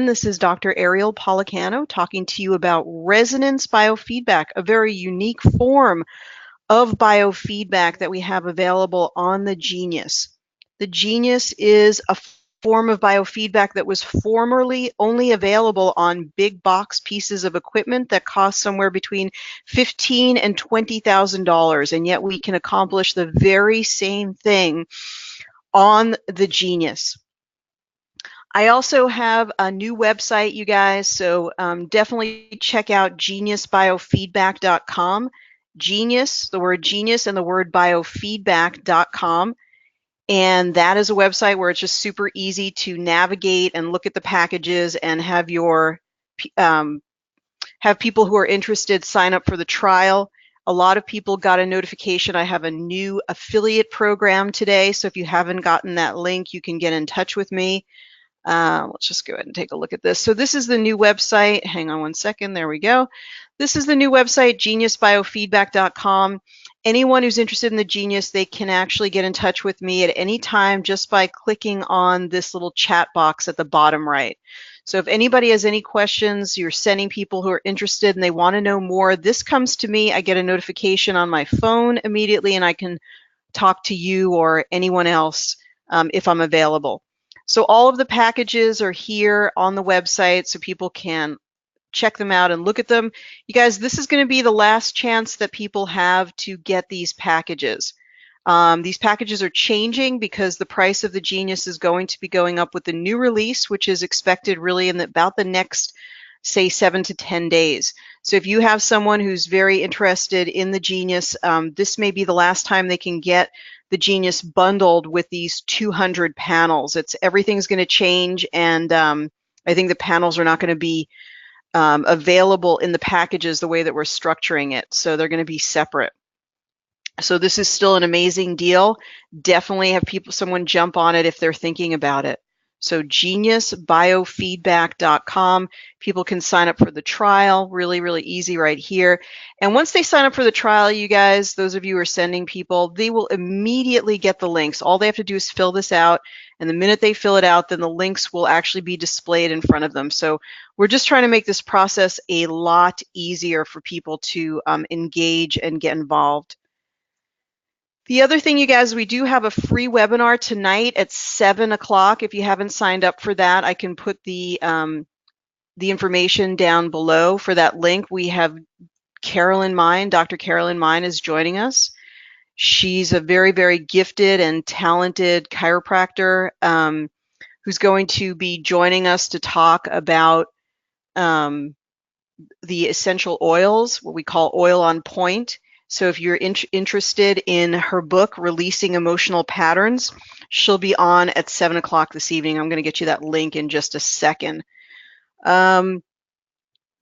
This is Dr. Ariel Policano talking to you about resonance biofeedback, a very unique form of biofeedback that we have available on the Genius. The Genius is a form of biofeedback that was formerly only available on big box pieces of equipment that cost somewhere between $15,000 and $20,000, and yet we can accomplish the very same thing on the Genius. I also have a new website, you guys, so definitely check out geniusbiofeedback.com. Genius, the word genius and the word biofeedback.com. And that is a website where it's just super easy to navigate and look at the packages and have your have people who are interested sign up for the trial. A lot of people got a notification. I have a new affiliate program today, so if you haven't gotten that link, you can get in touch with me. Let's just go ahead and take a look at this. So this is the new website. Hang on one second. There we go. This is the new website, geniusbiofeedback.com. Anyone who's interested in the Genius, they can actually get in touch with me at any time just by clicking on this little chat box at the bottom right. So if anybody has any questions, you're sending people who are interested and they want to know more, this comes to me. I get a notification on my phone immediately, and I can talk to you or anyone else if I'm available. So all of the packages are here on the website so people can check them out and look at them. You guys, this is going to be the last chance that people have to get these packages. These packages are changing because the price of the Genius is going to be going up with the new release, which is expected really in about the next, say, 7 to 10 days. So if you have someone who's very interested in the Genius, this may be the last time they can get the Genius bundled with these 200 panels. Everything's going to change, and I think the panels are not going to be available in the packages the way that we're structuring it. So they're going to be separate. So this is still an amazing deal. Definitely have someone jump on it if they're thinking about it. So geniusbiofeedback.com. People can sign up for the trial. Really, really easy right here. And once they sign up for the trial, you guys, those of you who are sending people, they will immediately get the links. All they have to do is fill this out. And the minute they fill it out, then the links will actually be displayed in front of them. So we're just trying to make this process a lot easier for people to engage and get involved. The other thing, you guys, we do have a free webinar tonight at 7 o'clock. If you haven't signed up for that, I can put the information down below for that link. We have Carolyn Mine. Dr. Carolyn Mine is joining us. She's a very, very gifted and talented chiropractor who's going to be joining us to talk about the essential oils, what we call oil on point. So if you're interested in her book, Releasing Emotional Patterns, she'll be on at 7 o'clock this evening. I'm going to get you that link in just a second. Then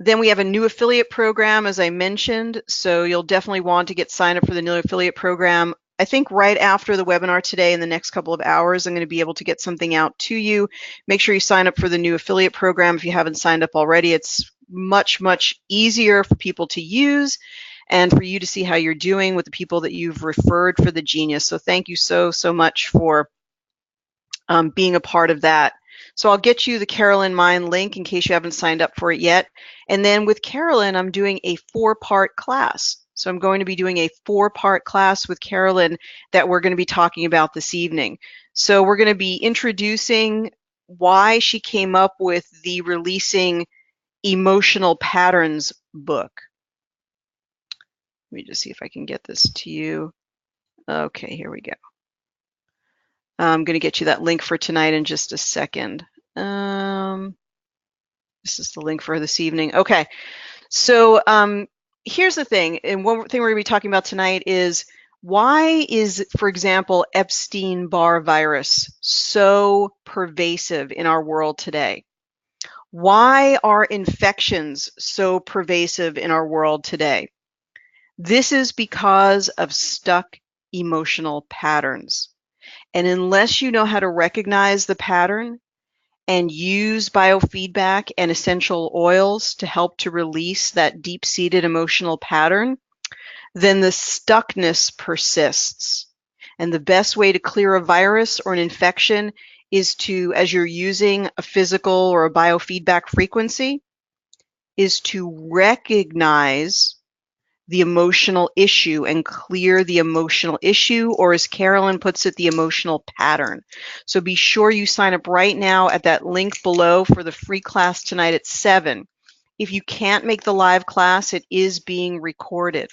we have a new affiliate program, as I mentioned. So you'll definitely want to get signed up for the new affiliate program. I think right after the webinar today, in the next couple of hours, I'm going to be able to get something out to you. Make sure you sign up for the new affiliate program if you haven't signed up already. It's much, much easier for people to use and for you to see how you're doing with the people that you've referred for the Genius. So thank you so, so much for being a part of that. So I'll get you the Carolyn Mine link in case you haven't signed up for it yet. And then with Carolyn, I'm doing a 4-part class. So I'm going to be doing a 4-part class with Carolyn that we're going to be talking about this evening. So we're going to be introducing why she came up with the Releasing Emotional Patterns book. Let me just see if I can get this to you. Okay, here we go. I'm going to get you that link for tonight in just a second. This is the link for this evening. Okay, so here's the thing, and one thing we're going to be talking about tonight is why is, for example, Epstein-Barr virus so pervasive in our world today? Why are infections so pervasive in our world today? This is because of stuck emotional patterns. And unless you know how to recognize the pattern and use biofeedback and essential oils to help to release that deep-seated emotional pattern, then the stuckness persists. And the best way to clear a virus or an infection is to, as you're using a physical or a biofeedback frequency, is to recognize the emotional issue and clear the emotional issue, or as Carolyn puts it, the emotional pattern. So be sure you sign up right now at that link below for the free class tonight at 7. If you can't make the live class, it is being recorded.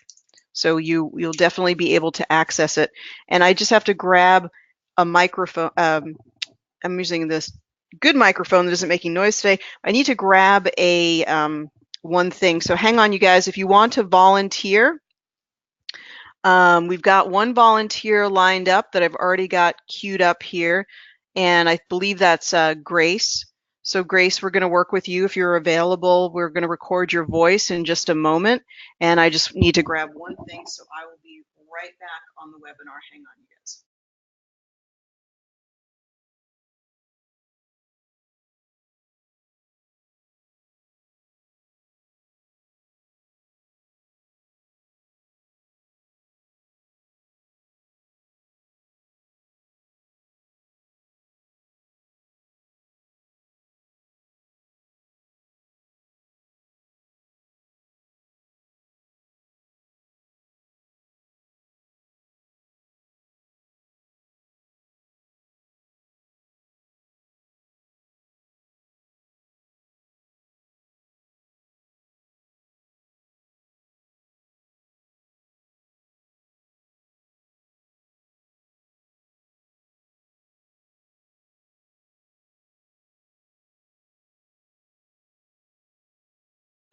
So you'll definitely be able to access it. And I just have to grab a microphone. I'm using this good microphone that isn't making noise today. I need to grab a one thing. So hang on, you guys. If you want to volunteer, we've got one volunteer lined up that I've already got queued up here, and I believe that's Grace. So Grace, we're going to work with you if you're available. We're going to record your voice in just a moment, and I just need to grab one thing, so I will be right back on the webinar. Hang on, you guys.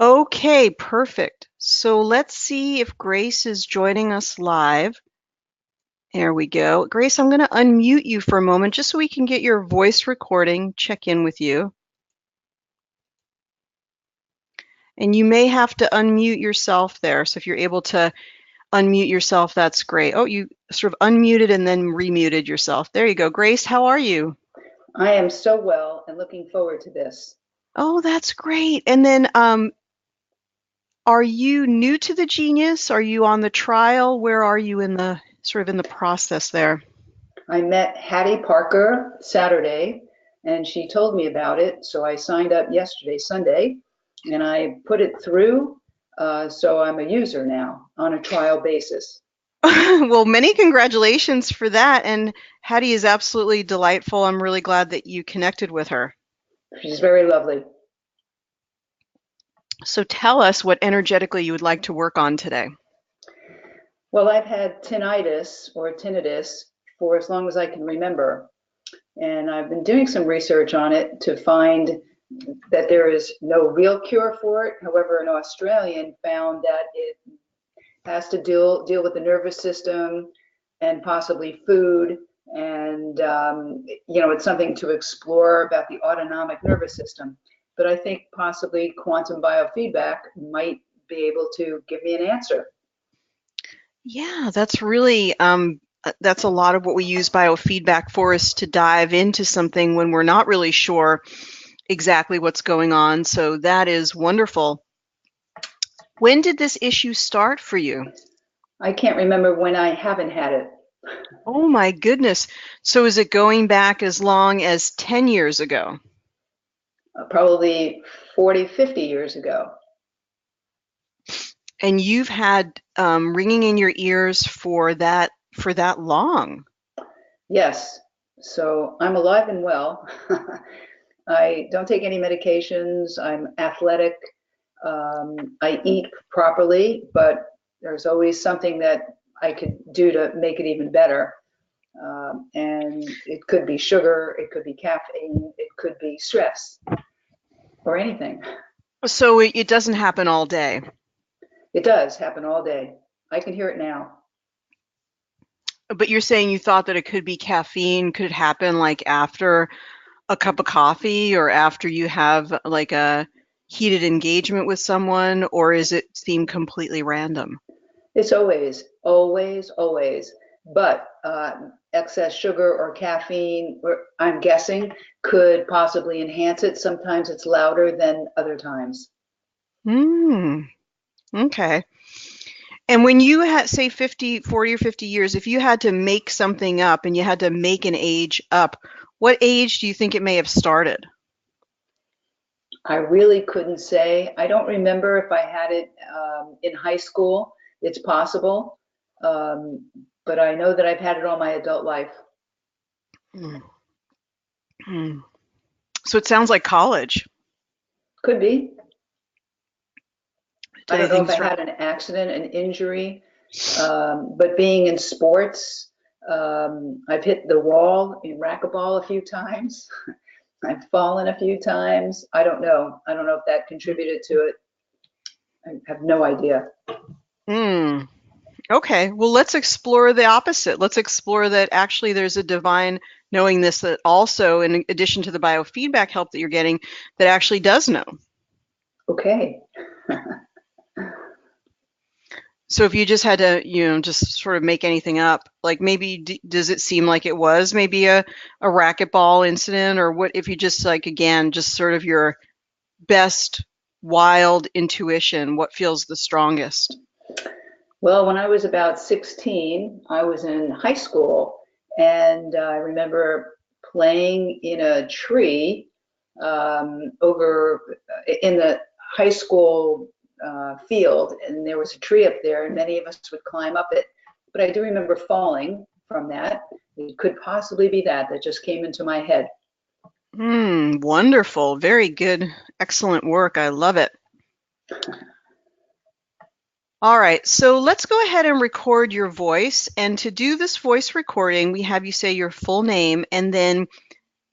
Okay, perfect. So let's see if Grace is joining us live. There we go. Grace, I'm going to unmute you for a moment just so we can get your voice recording, check in with you. And you may have to unmute yourself there. So if you're able to unmute yourself, that's great. Oh, you sort of unmuted and then remuted yourself. There you go. Grace, how are you? I am so well and looking forward to this. Oh, that's great. And then are you new to the Genius? Are you on the trial? Where are you in the sort of in the process there? I met Hattie Parker Saturday and she told me about it. So I signed up yesterday, Sunday, and I put it through. So I'm a user now on a trial basis. Well, many congratulations for that. And Hattie is absolutely delightful. I'm really glad that you connected with her. She's very lovely. So tell us what energetically you would like to work on today. Well, I've had tinnitus for as long as I can remember. And I've been doing some research on it to find that there is no real cure for it. However, an Australian found that it has to deal with the nervous system and possibly food. And, it's something to explore about the autonomic nervous system. But I think possibly quantum biofeedback might be able to give me an answer. Yeah, that's really, that's a lot of what we use biofeedback for, is to dive into something when we're not really sure exactly what's going on. So that is wonderful. When did this issue start for you? I can't remember when I haven't had it. Oh my goodness. So is it going back as long as 10 years ago? Probably 40, 50 years ago. And you've had ringing in your ears for that long? Yes. So I'm alive and well. I don't take any medications. I'm athletic. I eat properly, but there's always something that I could do to make it even better. And it could be sugar, it could be caffeine, it could be stress, or anything. So it doesn't happen all day? It does happen all day. I can hear it now. But you're saying you thought that it could be caffeine. Could it happen like after a cup of coffee or after you have like a heated engagement with someone, or is it seem completely random? It's always, always, always. But excess sugar or caffeine, I'm guessing, could possibly enhance it. Sometimes it's louder than other times. Okay. And when you had, say, 40 or 50 years, if you had to make something up and you had to make an age up, What age do you think it may have started? I really couldn't say. I don't remember if I had it in high school. It's possible. Um, but I know that I've had it all my adult life. Mm. Mm. So it sounds like college. Could be. I Did I don't know if think I it's right? had an accident, an injury, but being in sports, I've hit the wall in racquetball a few times. I've fallen a few times. I don't know. I don't know if that contributed to it. I have no idea. Mm. Okay, well, let's explore the opposite. Let's explore that actually there's a divine knowingness that also, in addition to the biofeedback help that you're getting, that actually does know. Okay. So if you just had to, just sort of make anything up, like maybe does it seem like it was maybe a racquetball incident, or what if you just like again just sort of your best wild intuition, what feels the strongest? Well, when I was about 16, I was in high school, and I remember playing in a tree over in the high school field, and there was a tree up there, and many of us would climb up it. But I do remember falling from that. It could possibly be that just came into my head. Wonderful, very good, excellent work. I love it. All right, so let's go ahead and record your voice. And to do this voice recording, we have you say your full name and then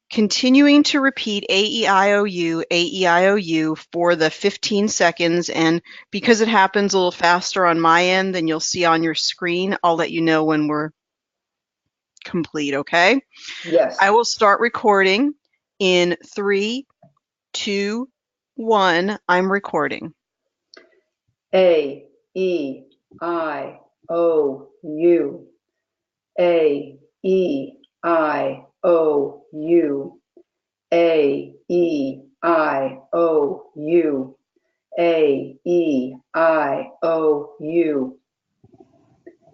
continuing to repeat A-E-I-O-U, A-E-I-O-U for the 15 seconds. And because it happens a little faster on my end than you'll see on your screen, I'll let you know when we're complete, okay? Yes. I will start recording in 3, 2, 1. I'm recording. A, E, I, O, U. A, E, I, O, U. A, E, I, O, U. A, E, I, O, U.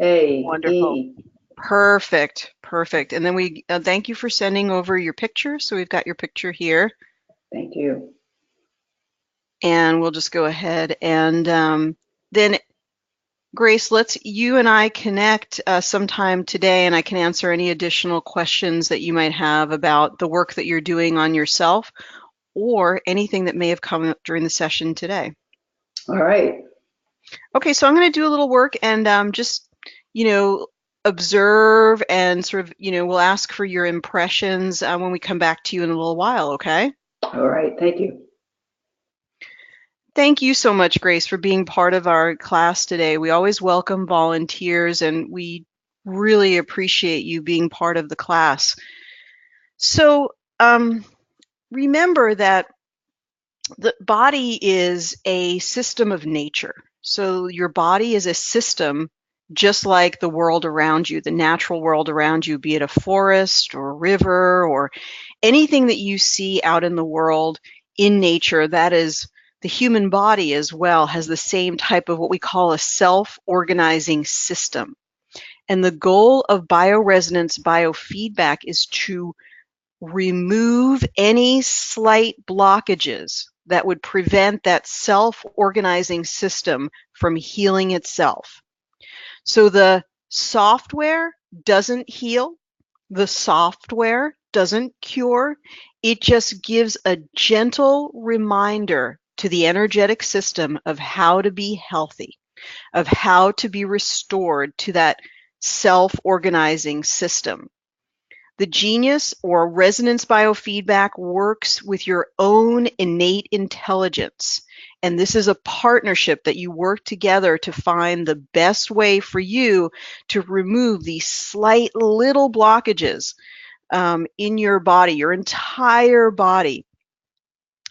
A, Wonderful. E. Perfect, perfect. And then we thank you for sending over your picture. So we've got your picture here. Thank you. And we'll just go ahead and then Grace, let's you and I connect sometime today, and I can answer any additional questions that you might have about the work that you're doing on yourself or anything that may have come up during the session today. All right. Okay, so I'm going to do a little work and just, you know, observe and sort of, we'll ask for your impressions when we come back to you in a little while, okay? All right. Thank you. Thank you so much, Grace, for being part of our class today. We always welcome volunteers, and we really appreciate you being part of the class. So remember that the body is a system of nature. So your body is a system just like the world around you, the natural world around you, be it a forest or a river or anything that you see out in the world in nature. That is the human body as well, has the same type of what we call a self-organizing system. And the goal of bioresonance biofeedback is to remove any slight blockages that would prevent that self-organizing system from healing itself. So the software doesn't heal, the software doesn't cure, it just gives a gentle reminder to the energetic system of how to be healthy, of how to be restored to that self-organizing system. The genius or resonance biofeedback works with your own innate intelligence. And this is a partnership that you work together to find the best way for you to remove these slight little blockages in your body. Your entire body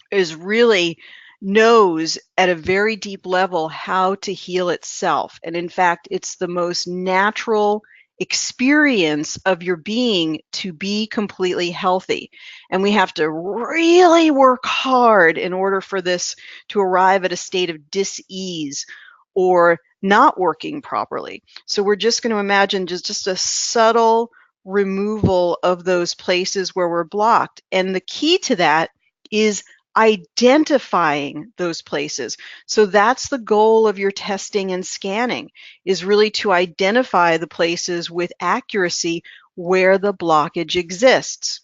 is really knows at a very deep level how to heal itself. And in fact, it's the most natural experience of your being to be completely healthy. And we have to really work hard in order for this to arrive at a state of dis-ease or not working properly. So we're just going to imagine just a subtle removal of those places where we're blocked. And the key to that is identifying those places. So that's the goal of your testing and scanning, is really to identify the places with accuracy where the blockage exists.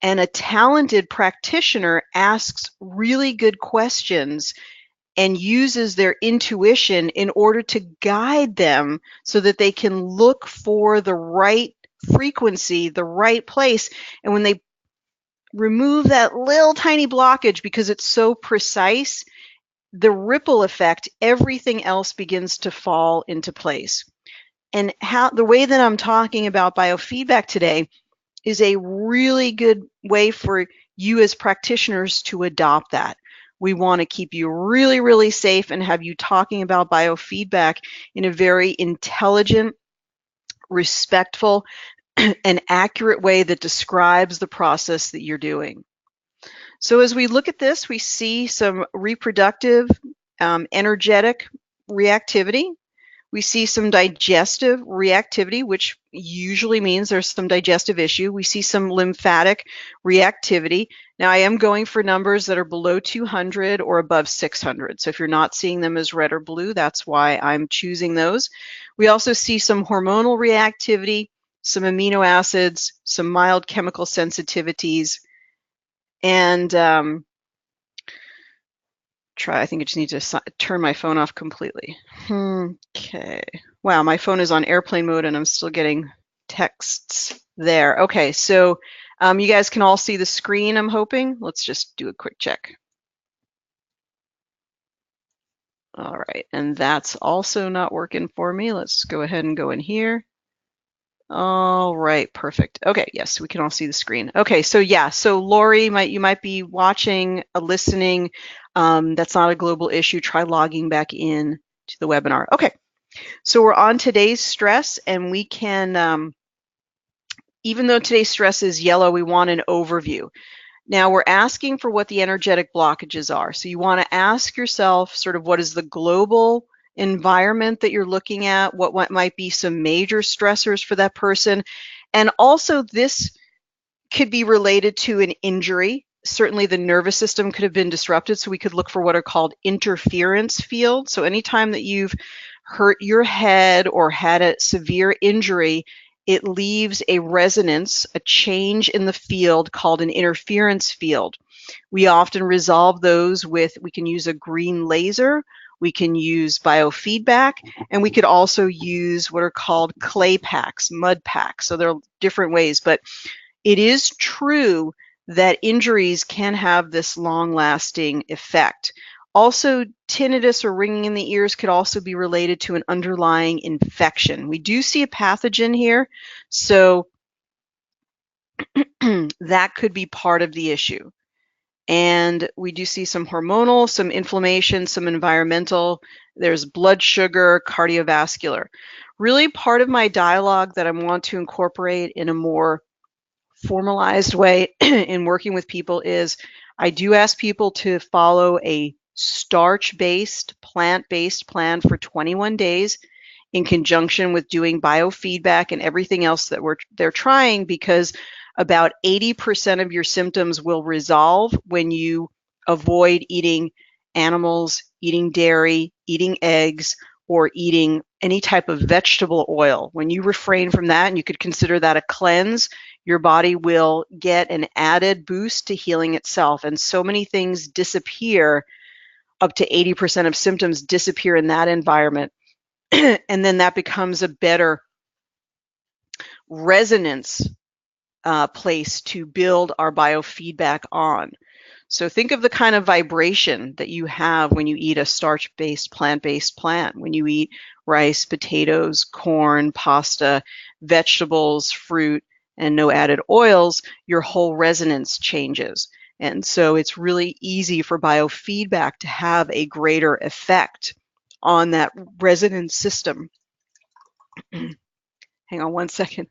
And a talented practitioner asks really good questions and uses their intuition in order to guide them so that they can look for the right frequency, the right place. And when they remove that little tiny blockage, because it's so precise, the ripple effect, everything else begins to fall into place. And how the way that I'm talking about biofeedback today is a really good way for you as practitioners to adopt that. We want to keep you really, really safe and have you talking about biofeedback in a very intelligent, respectful, and accurate way that describes the process that you're doing. So as we look at this, we see some reproductive, energetic reactivity. We see some digestive reactivity, which usually means there's some digestive issue. We see some lymphatic reactivity. Now, I am going for numbers that are below 200 or above 600. So if you're not seeing them as red or blue, that's why I'm choosing those. We also see some hormonal reactivity, some amino acids, some mild chemical sensitivities, and I think I just need to turn my phone off completely. Okay. Wow, my phone is on airplane mode and I'm still getting texts there. Okay, so you guys can all see the screen, I'm hoping. Let's just do a quick check. All right, and that's also not working for me. Let's go ahead and go in here. All right, perfect. Okay, yes, we can all see the screen. Okay, so yeah, so Lori, you might be watching, listening. That's not a global issue. Try logging back in to the webinar. Okay, so we're on today's stress, and we can, even though today's stress is yellow, we want an overview. Now we're asking for what the energetic blockages are. So you want to ask yourself sort of what is the global environment that you're looking at, what might be some major stressors for that person. And also this could be related to an injury. Certainly the nervous system could have been disrupted, so we could look for what are called interference fields. So anytime that you've hurt your head or had a severe injury, it leaves a resonance, a change in the field called an interference field. We often resolve those with, we can use a green laser, we can use biofeedback, and we could also use what are called clay packs, mud packs. So there are different ways, but it is true that injuries can have this long-lasting effect. Also, tinnitus or ringing in the ears could also be related to an underlying infection. We do see a pathogen here, so that could be part of the issue. And we do see some hormonal, some inflammation, some environmental. There's blood sugar, cardiovascular. Really part of my dialogue that I want to incorporate in a more formalized way in working with people is I do ask people to follow a starch-based, plant-based plan for 21 days in conjunction with doing biofeedback and everything else that they're trying, because about 80% of your symptoms will resolve when you avoid eating animals, eating dairy, eating eggs, or eating any type of vegetable oil. When you refrain from that, and you could consider that a cleanse, your body will get an added boost to healing itself. And so many things disappear, up to 80% of symptoms disappear in that environment. And then that becomes a better resonance place to build our biofeedback on. So think of the kind of vibration that you have when you eat a starch-based, plant-based plant, when you eat rice, potatoes, corn, pasta, vegetables, fruit, and no added oils, your whole resonance changes. And so it's really easy for biofeedback to have a greater effect on that resonance system. Hang on one second.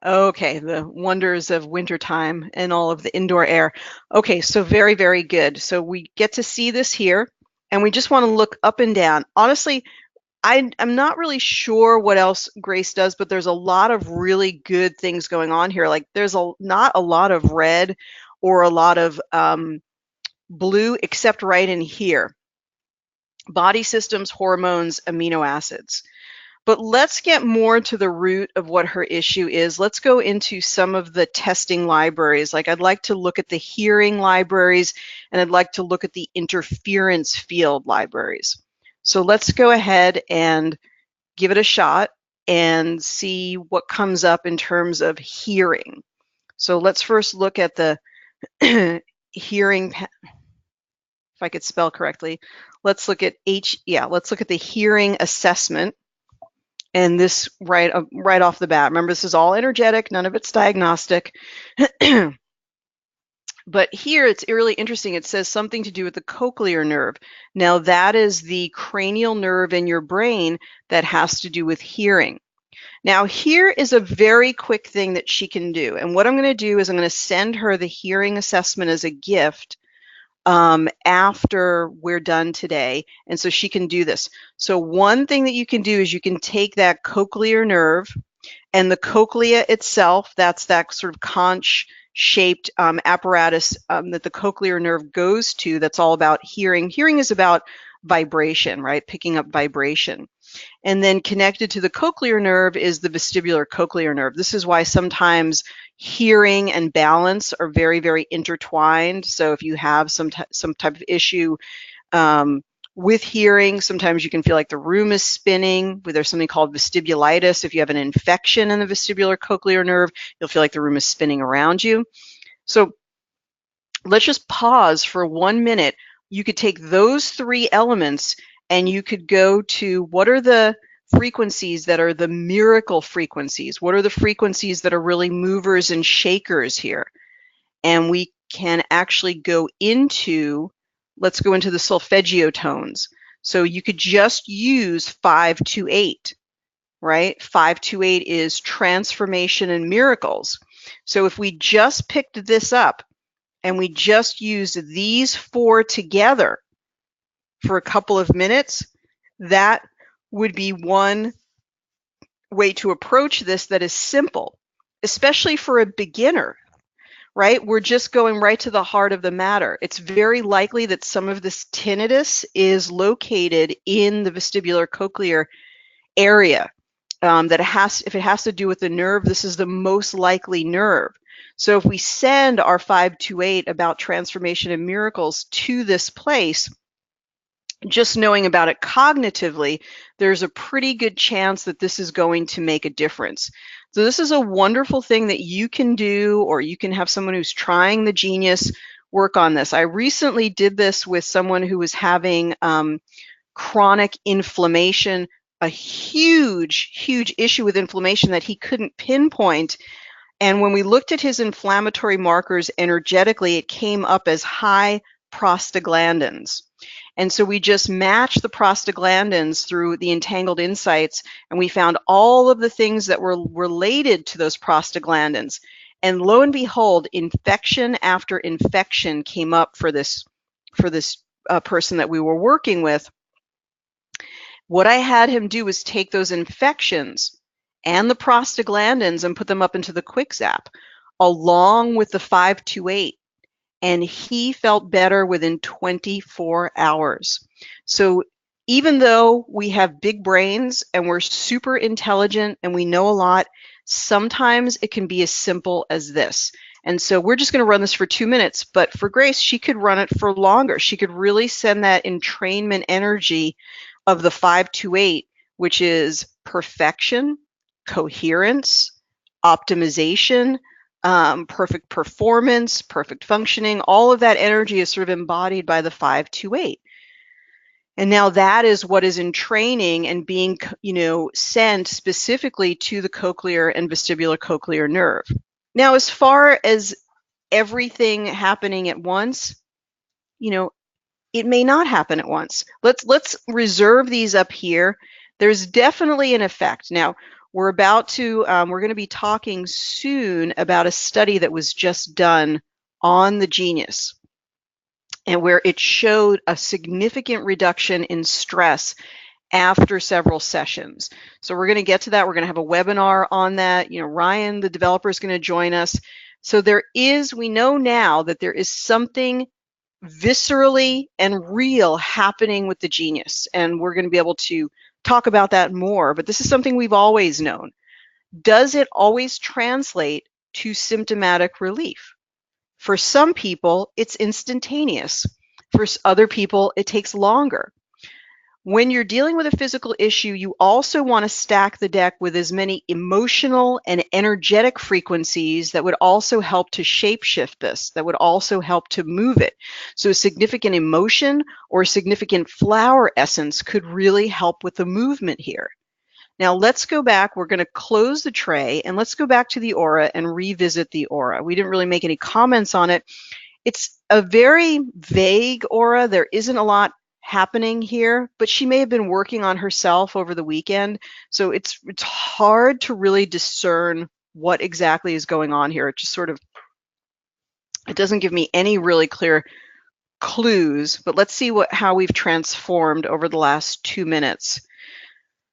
Okay, the wonders of wintertime and all of the indoor air. Okay, so very, very good. So we get to see this here, and we just want to look up and down. Honestly, I'm not really sure what else Grace does, but there's a lot of really good things going on here. Like there's not a lot of red or a lot of blue, except right in here. Body systems, hormones, amino acids. But let's get more to the root of what her issue is. Let's go into some of the testing libraries. Like I'd like to look at the hearing libraries, and I'd like to look at the interference field libraries. So let's go ahead and give it a shot and see what comes up in terms of hearing. So let's first look at the hearing, if I could spell correctly. Let's look at let's look at the hearing assessment. And this right off the bat. Remember, this is all energetic, none of it's diagnostic. But here it's really interesting. It says something to do with the cochlear nerve. Now that is the cranial nerve in your brain that has to do with hearing. Now here is a very quick thing that she can do. And what I'm going to do is I'm going to send her the hearing assessment as a gift after we're done today. And so she can do this. So one thing that you can do is you can take that cochlear nerve and the cochlea itself, that's that sort of conch-shaped apparatus that the cochlear nerve goes to, that's all about hearing. Hearing is about vibration, right? Picking up vibration. And then connected to the cochlear nerve is the vestibular cochlear nerve. This is why sometimes hearing and balance are very, very intertwined. So if you have some type of issue with hearing, sometimes you can feel like the room is spinning. There's something called vestibulitis. If you have an infection in the vestibular cochlear nerve, you'll feel like the room is spinning around you. So let's just pause for 1 minute. You could take those three elements and you could go to what are the frequencies that are the miracle frequencies? What are the frequencies that are really movers and shakers here? And we can actually go into, let's go into the solfeggio tones. So you could just use 528, right? 528 is transformation and miracles. So if we just picked this up and we just use these four together for a couple of minutes, that would be one way to approach this that is simple, especially for a beginner, right? We're just going right to the heart of the matter. It's very likely that some of this tinnitus is located in the vestibular cochlear area. If it has to do with the nerve, this is the most likely nerve. So if we send our 528 about transformation and miracles to this place, just knowing about it cognitively, there's a pretty good chance that this is going to make a difference. So this is a wonderful thing that you can do, or you can have someone who's trying the Genius work on this. I recently did this with someone who was having chronic inflammation, a huge, huge issue with inflammation that he couldn't pinpoint. And when we looked at his inflammatory markers energetically, it came up as high prostaglandins. And so we just matched the prostaglandins through the entangled insights, and we found all of the things that were related to those prostaglandins. And lo and behold, infection after infection came up for this person that we were working with. What I had him do was take those infections and the prostaglandins and put them up into the quick zap along with the 528. And he felt better within 24 hours. So even though we have big brains and we're super intelligent and we know a lot, sometimes it can be as simple as this. And so we're just going to run this for 2 minutes, but for Grace, she could run it for longer. She could really send that entrainment energy of the 528, which is perfection, coherence, optimization, perfect performance, perfect functioning. All of that energy is sort of embodied by the 528. And now that is what is in training and being, sent specifically to the cochlear and vestibular cochlear nerve. Now, as far as everything happening at once, it may not happen at once. Let's reserve these up here. There's definitely an effect. Now, we're going to be talking soon about a study that was just done on the Genius, and where it showed a significant reduction in stress after several sessions. So we're going to get to that. We're going to have a webinar on that. Ryan, the developer, is going to join us. So we know now that there is something viscerally and real happening with the genius. And we're going to be able to talk about that more. But this is something we've always known. Does it always translate to symptomatic relief? For some people, it's instantaneous. For other people, it takes longer. When you're dealing with a physical issue, you also want to stack the deck with as many emotional and energetic frequencies that would also help to shapeshift this, that would also help to move it. So significant emotion or significant flower essence could really help with the movement here. Now let's go back. We're going to close the tray and let's go back to the aura and revisit the aura. We didn't really make any comments on it. It's a very vague aura. There isn't a lot happening here, but she may have been working on herself over the weekend. So it's hard to really discern what exactly is going on here. It just it doesn't give me any really clear clues, but let's see how we've transformed over the last 2 minutes.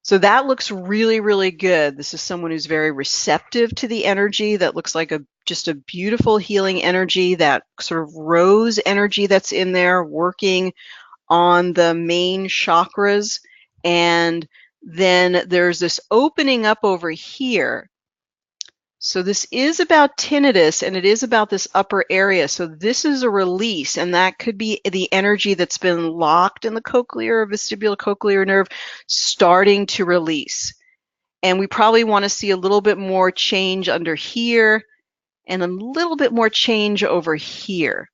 So that looks really, really good. This is someone who's very receptive to the energy. That looks like just a beautiful healing energy, that sort of rose energy that's in there working on the main chakras. And then there's this opening up over here. So this is about tinnitus, and it is about this upper area. So this is a release, and that could be the energy that's been locked in the cochlear or vestibulocochlear nerve starting to release. And we probably want to see a little bit more change under here and a little bit more change over here.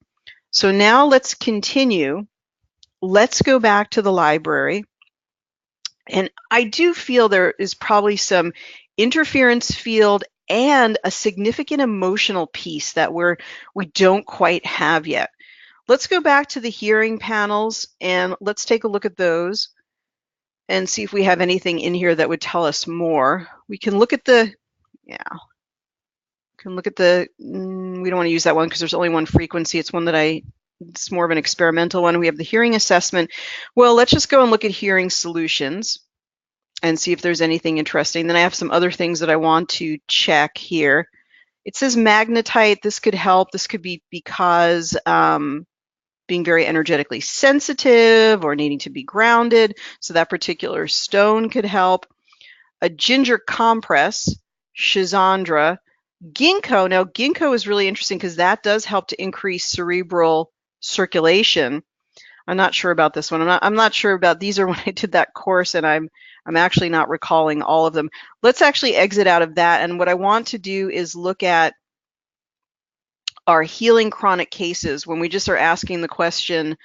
So now let's continue. Let's go back to the library. And I do feel there is probably some interference field and a significant emotional piece that we don't quite have yet. Let's go back to the hearing panels and let's take a look at those and see if we have anything in here that would tell us more. We can look at we don't want to use that one because there's only one frequency. It's one that it's more of an experimental one. We have the hearing assessment. Well, let's just go and look at hearing solutions and see if there's anything interesting. Then I have some other things that I want to check here. It says magnetite. This could help. This could be because being very energetically sensitive or needing to be grounded. So that particular stone could help. A ginger compress, Shizandra. Ginkgo. Now, ginkgo is really interesting because that does help to increase cerebral circulation. I'm not sure about this one. I'm not sure about these are when I did that course, and I'm actually not recalling all of them. Let's actually exit out of that. And what I want to do is look at our healing chronic cases when we just are asking the question.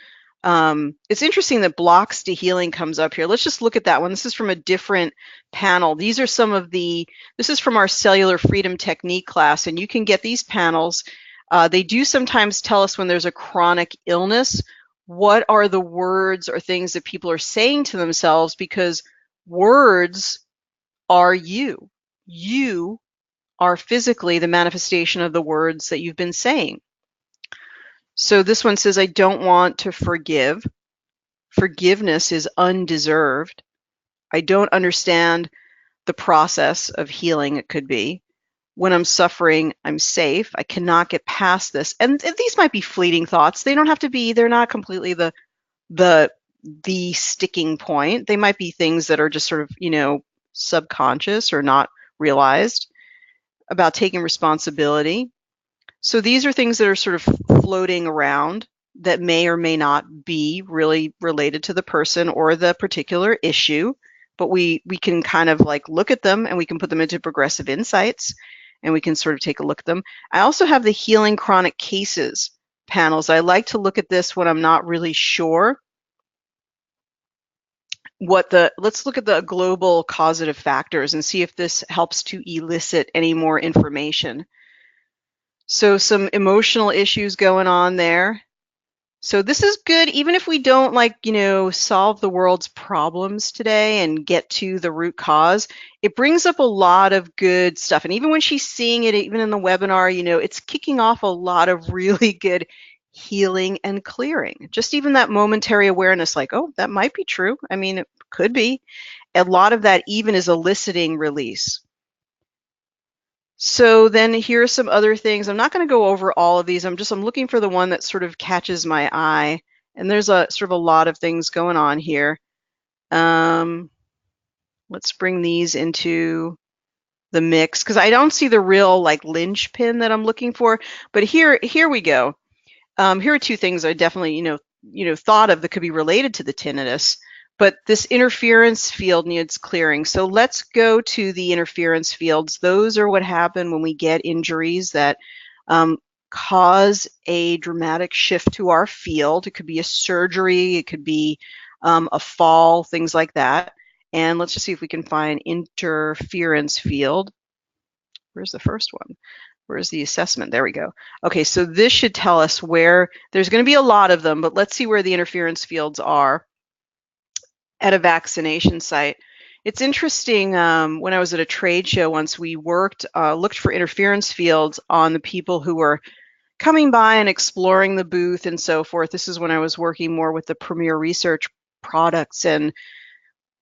It's interesting that blocks to healing comes up here. Let's just look at that one. This is from a different panel. These are this is from our cellular freedom technique class, and you can get these panels. They do sometimes tell us when there's a chronic illness, what are the words or things that people are saying to themselves, because words are you. You are physically the manifestation of the words that you've been saying. So this one says, I don't want to forgive. Forgiveness is undeserved. I don't understand the process of healing, it could be. When I'm suffering, I'm safe. I cannot get past this. And these might be fleeting thoughts. They don't have to be, they're not completely the sticking point. They might be things that are just sort of, subconscious or not realized, about taking responsibility. So these are things that are sort of floating around that may or may not be really related to the person or the particular issue, but we can kind of like look at them and we can put them into progressive insights and we can sort of take a look at them. I also have the healing chronic cases panels. I like to look at this when I'm not really sure let's look at the global causative factors and see if this helps to elicit any more information. So some emotional issues going on there. So this is good, even if we don't solve the world's problems today and get to the root cause, it brings up a lot of good stuff. And even when she's seeing it, even in the webinar, it's kicking off a lot of really good healing and clearing. Just even that momentary awareness, like, oh, that might be true. I mean, it could be. A lot of that even is eliciting release. So then here are some other things. I'm not going to go over all of these. I'm looking for the one that sort of catches my eye. And there's a sort of a lot of things going on here. Let's bring these into the mix because I don't see the real like linchpin that I'm looking for. But here we go. Here are two things I definitely thought of that could be related to the tinnitus. But this interference field needs clearing. So let's go to the interference fields. Those are what happen when we get injuries that cause a dramatic shift to our field. It could be a surgery, it could be a fall, things like that. And let's just see if we can find interference field. Where's the first one? Where's the assessment? There we go. Okay, so this should tell us where there's going to be a lot of them, but let's see where the interference fields are at a vaccination site. It's interesting, when I was at a trade show once, we looked for interference fields on the people who were coming by and exploring the booth and so forth. This is when I was working more with the Premier Research products, and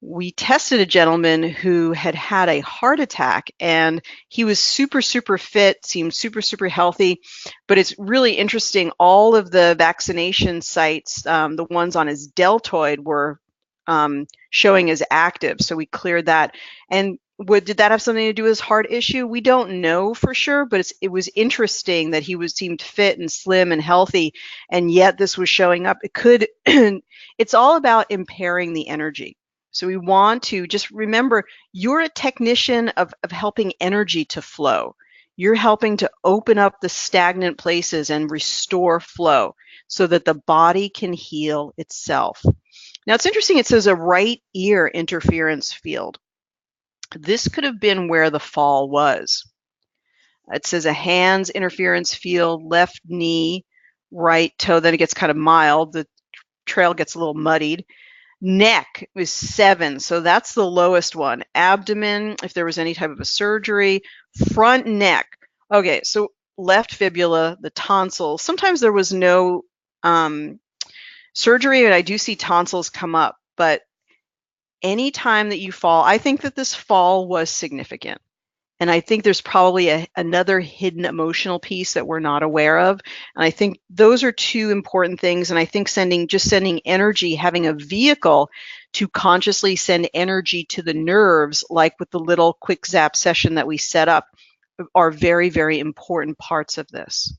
we tested a gentleman who had had a heart attack, and he was super, super fit, seemed super, super healthy. But it's really interesting. All of the vaccination sites, the ones on his deltoid, were showing as active. So we cleared that. And did that have something to do with his heart issue? We don't know for sure, but it was interesting that he seemed fit and slim and healthy, and yet this was showing up. It could, it's all about impairing the energy. So we want to just remember, you're a technician of helping energy to flow. You're helping to open up the stagnant places and restore flow so that the body can heal itself. Now it's interesting, it says a right ear interference field. This could have been where the fall was. It says a hands interference field, left knee, right toe, then it gets kind of mild. The trail gets a little muddied. Neck is 7, so that's the lowest one. Abdomen, if there was any type of a surgery. Front neck. Okay, so left fibula, the tonsils. Sometimes there was no surgery, and I do see tonsils come up, but any time that you fall, I think that this fall was significant. And I think there's probably another hidden emotional piece that we're not aware of. And I think those are two important things. And I think sending energy, having a vehicle to consciously send energy to the nerves, like with the little quick zap session that we set up, are very, very important parts of this.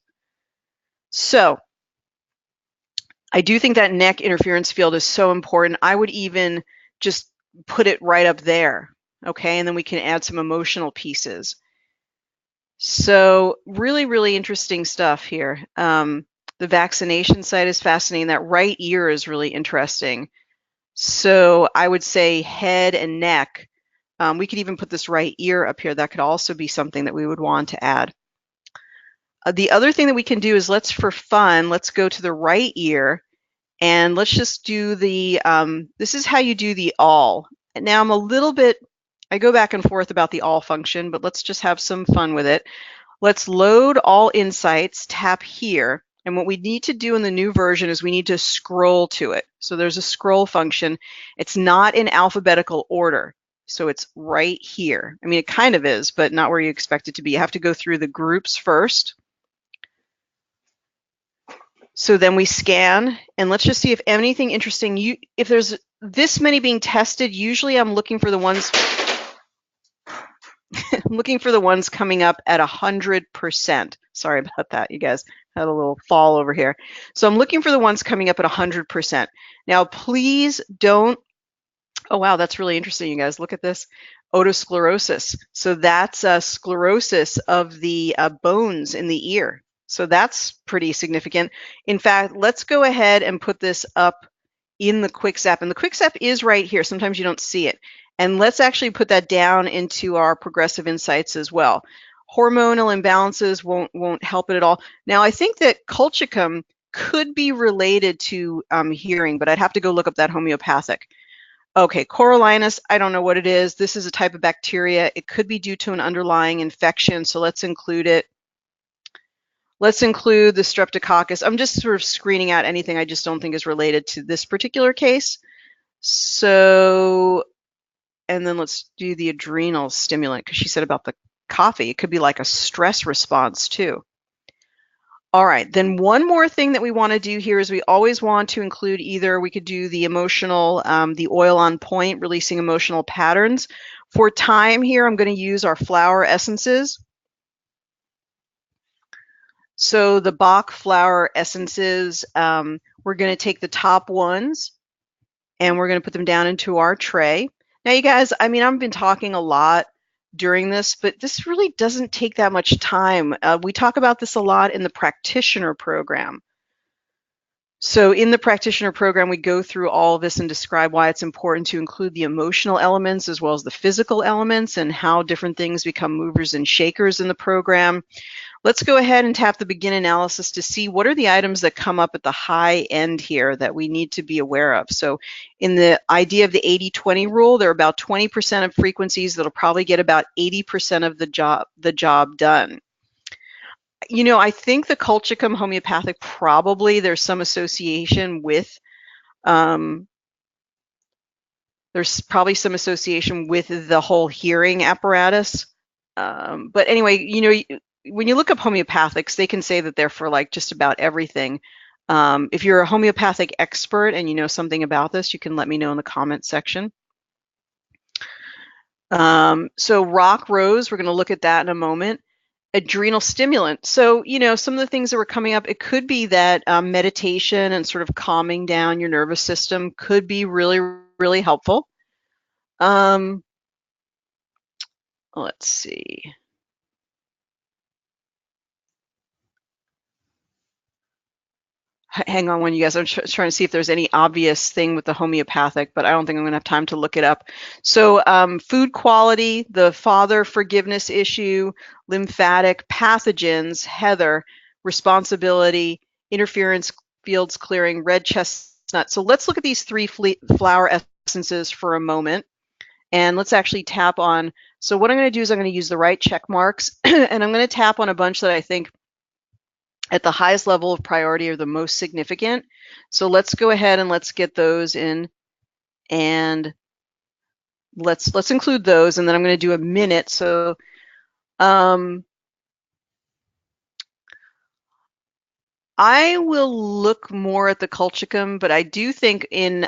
So I do think that neck interference field is so important. I would even just put it right up there. Okay, and then we can add some emotional pieces. So really, really interesting stuff here. The vaccination site is fascinating. That right ear is really interesting. So I would say head and neck. We could even put this right ear up here. That could also be something that we would want to add. The other thing that we can do is, for fun, let's go to the right ear and let's just do the, this is how you do the all. And now I go back and forth about the all function, but let's just have some fun with it. Let's load all insights, tap here. And what we need to do in the new version is we need to scroll to it. So there's a scroll function. It's not in alphabetical order. So it's right here. I mean, it kind of is, but not where you expect it to be. You have to go through the groups first. So then we scan, and let's just see if anything interesting, if there's this many being tested, usually I'm looking for the ones coming up at 100%. Sorry about that, you guys. Had a little fall over here. So I'm looking for the ones coming up at 100%. Now, please don't, oh wow, that's really interesting, you guys. Look at this, otosclerosis. So that's sclerosis of the bones in the ear. So that's pretty significant. In fact, let's go ahead and put this up in the quick zap. And the quick zap is right here. Sometimes you don't see it. And let's actually put that down into our progressive insights as well. Hormonal imbalances won't help it at all. Now, I think that colchicum could be related to hearing, but I'd have to go look up that homeopathic. Okay, coriolanus, I don't know what it is. This is a type of bacteria. It could be due to an underlying infection, so let's include it. Let's include the streptococcus. I'm just sort of screening out anything I just don't think is related to this particular case. So, and then let's do the adrenal stimulant, because she said about the coffee, it could be like a stress response too. All right, then one more thing that we want to do here is we always want to include either, we could do the emotional, the oil on point, releasing emotional patterns. For time here, I'm going to use our flower essences. So the Bach flower essences, we're going to take the top ones and we're going to put them down into our tray. Now, you guys, I mean, I've been talking a lot during this, but this really doesn't take that much time. We talk about this a lot in the practitioner program. So in the practitioner program, we go through all of this and describe why it's important to include the emotional elements as well as the physical elements and how different things become movers and shakers in the program. Let's go ahead and tap the begin analysis to see what are the items that come up at the high end here that we need to be aware of. So in the idea of the 80-20 rule, there are about 20% of frequencies that'll probably get about 80% of the job done. You know, I think the colchicum homeopathic, probably there's some association with, there's probably some association with the whole hearing apparatus. But anyway, you know, when you look up homeopathics, they can say that they're for like just about everything. If you're a homeopathic expert and you know something about this, you can let me know in the comment section. So rock rose, we're going to look at that in a moment. Adrenal stimulant. So, you know, some of the things that were coming up, it could be that meditation and sort of calming down your nervous system could be really, really helpful. Let's see. Hang on one, you guys. I'm trying to see if there's any obvious thing with the homeopathic, but I don't think I'm going to have time to look it up. So food quality, the father forgiveness issue, lymphatic, pathogens, heather, responsibility, interference fields clearing, red chestnut. So let's look at these three flower essences for a moment. And let's actually tap on. So what I'm going to do is I'm going to use the right check marks and I'm going to tap on a bunch that I think at the highest level of priority are the most significant. So let's go ahead and let's get those in, and let's include those, and then I'm going to do a minute. So I will look more at the colchicum, but I do think in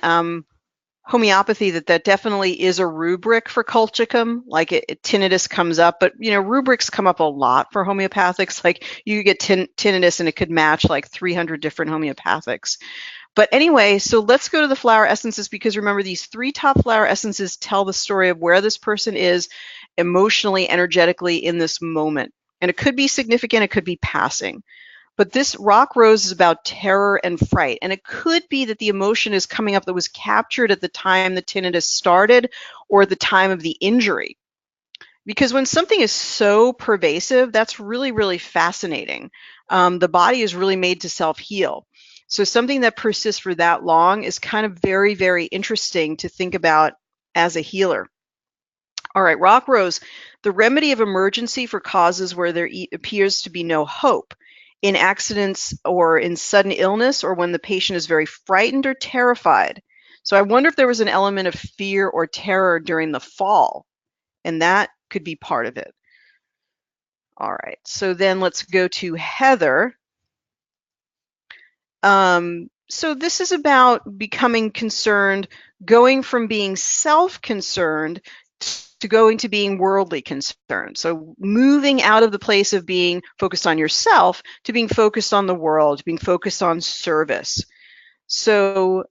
homeopathy that definitely is a rubric for colchicum. Like tinnitus comes up, but you know, rubrics come up a lot for homeopathics. Like you get tinnitus and it could match like 300 different homeopathics. But anyway, so let's go to the flower essences, because remember, these three top flower essences tell the story of where this person is emotionally, energetically in this moment. And it could be significant, it could be passing. But this rock rose is about terror and fright. And it could be that the emotion is coming up that was captured at the time the tinnitus started or at the time of the injury. Because when something is so pervasive, that's really, really fascinating. The body is really made to self-heal. So something that persists for that long is kind of very, very interesting to think about as a healer. All right, rock rose, the remedy of emergency for causes where there appears to be no hope. In accidents or in sudden illness, or when the patient is very frightened or terrified. So I wonder if there was an element of fear or terror during the fall, and that could be part of it. All right, so then let's go to heather. So this is about becoming concerned, going from being self-concerned to going to being worldly concerned. So moving out of the place of being focused on yourself to being focused on the world, being focused on service. So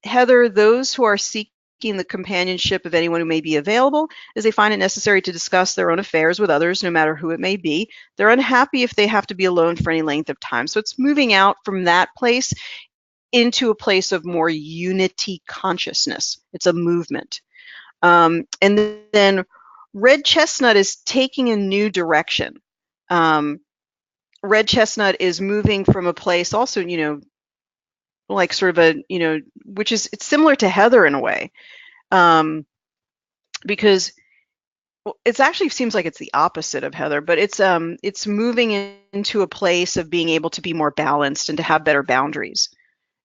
Heather, those who are seeking the companionship of anyone who may be available, as they find it necessary to discuss their own affairs with others, no matter who it may be, they're unhappy if they have to be alone for any length of time. So it's moving out from that place into a place of more unity consciousness. It's a movement. And then red chestnut is taking a new direction. Red chestnut is moving from a place also, you know, like sort of a, you know, which is, it's similar to heather in a way. Because it actually seems like it's the opposite of Heather, but it's moving into a place of being able to be more balanced and to have better boundaries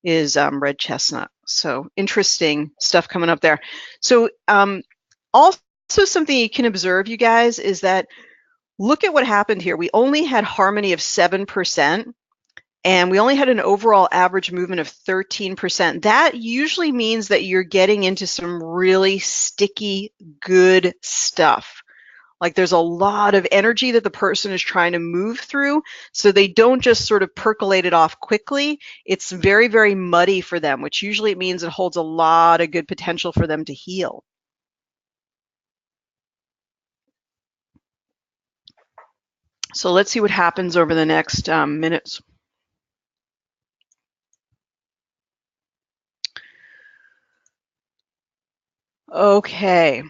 is red chestnut. So interesting stuff coming up there. So also something you can observe, you guys, is that look at what happened here. We only had harmony of 7%. And we only had an overall average movement of 13%. That usually means that you're getting into some really sticky, good stuff. Like there's a lot of energy that the person is trying to move through, so they don't just sort of percolate it off quickly. It's very, very muddy for them, which usually means it holds a lot of good potential for them to heal. So let's see what happens over the next minutes. Okay.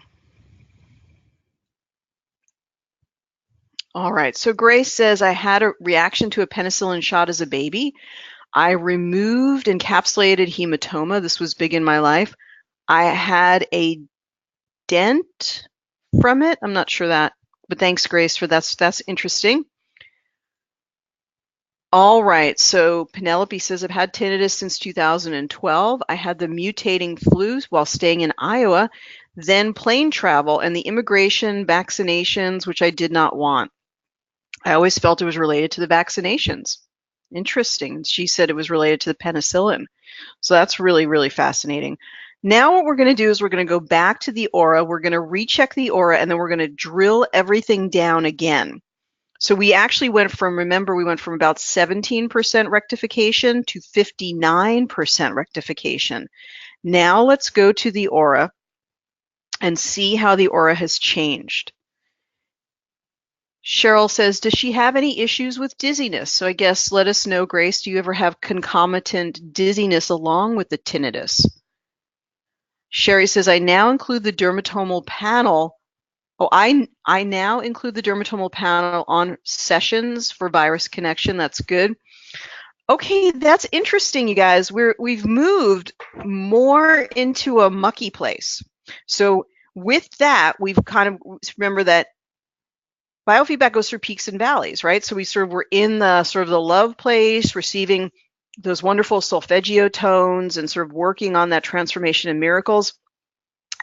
All right. So Grace says, I had a reaction to a penicillin shot as a baby. I removed encapsulated hematoma. This was big in my life. I had a dent from it. I'm not sure that, but thanks, Grace, for that's interesting. All right, so Penelope says, I've had tinnitus since 2012. I had the mutating flu while staying in Iowa, then plane travel and the immigration vaccinations, which I did not want. I always felt it was related to the vaccinations. Interesting. She said it was related to the penicillin. So that's really, really fascinating. Now what we're going to do is we're going to go back to the aura. We're going to recheck the aura, and then we're going to drill everything down again. So we actually went from, remember, we went from about 17% rectification to 59% rectification. Now let's go to the aura and see how the aura has changed. Cheryl says, does she have any issues with dizziness? So I guess let us know, Grace, do you ever have concomitant dizziness along with the tinnitus? Sherry says, I now include the dermatomal panel. Oh, I now include the dermatomal panel on sessions for virus connection. That's good. Okay, that's interesting, you guys. We've moved more into a mucky place. So with that, we've kind of, remember that biofeedback goes through peaks and valleys, right? So we sort of were in the sort of the love place, receiving those wonderful solfeggio tones and sort of working on that transformation and miracles.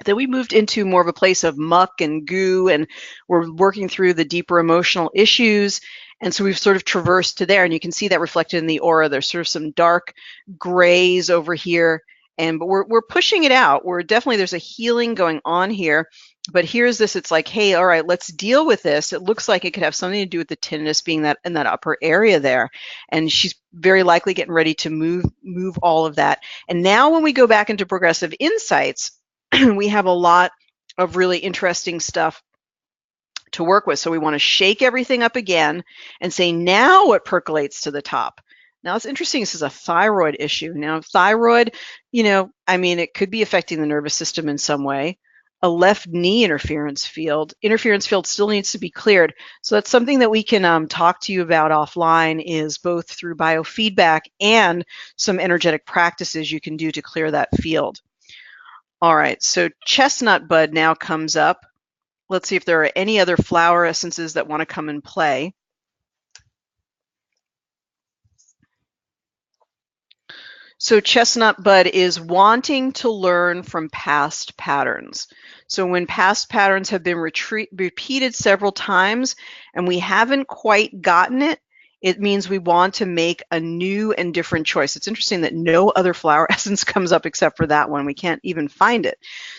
Then we moved into more of a place of muck and goo, and we're working through the deeper emotional issues. And so we've sort of traversed to there, and you can see that reflected in the aura. There's sort of some dark grays over here, but we're pushing it out. There's a healing going on here. But here's this, it's like, hey, all right, let's deal with this. It looks like it could have something to do with the tinnitus being that in that upper area there. And she's very likely getting ready to move all of that. And now when we go back into progressive insights, we have a lot of really interesting stuff to work with. So we want to shake everything up again and say, now what percolates to the top? Now it's interesting, this is a thyroid issue. Now thyroid, it could be affecting the nervous system in some way. A left knee interference field still needs to be cleared. So that's something that we can talk to you about offline, is both through biofeedback and some energetic practices you can do to clear that field. All right, so chestnut bud now comes up. Let's see if there are any other flower essences that want to come and play. So chestnut bud is wanting to learn from past patterns. So when past patterns have been repeated several times and we haven't quite gotten it, it means we want to make a new and different choice. It's interesting that no other flower essence comes up except for that one. We can't even find it.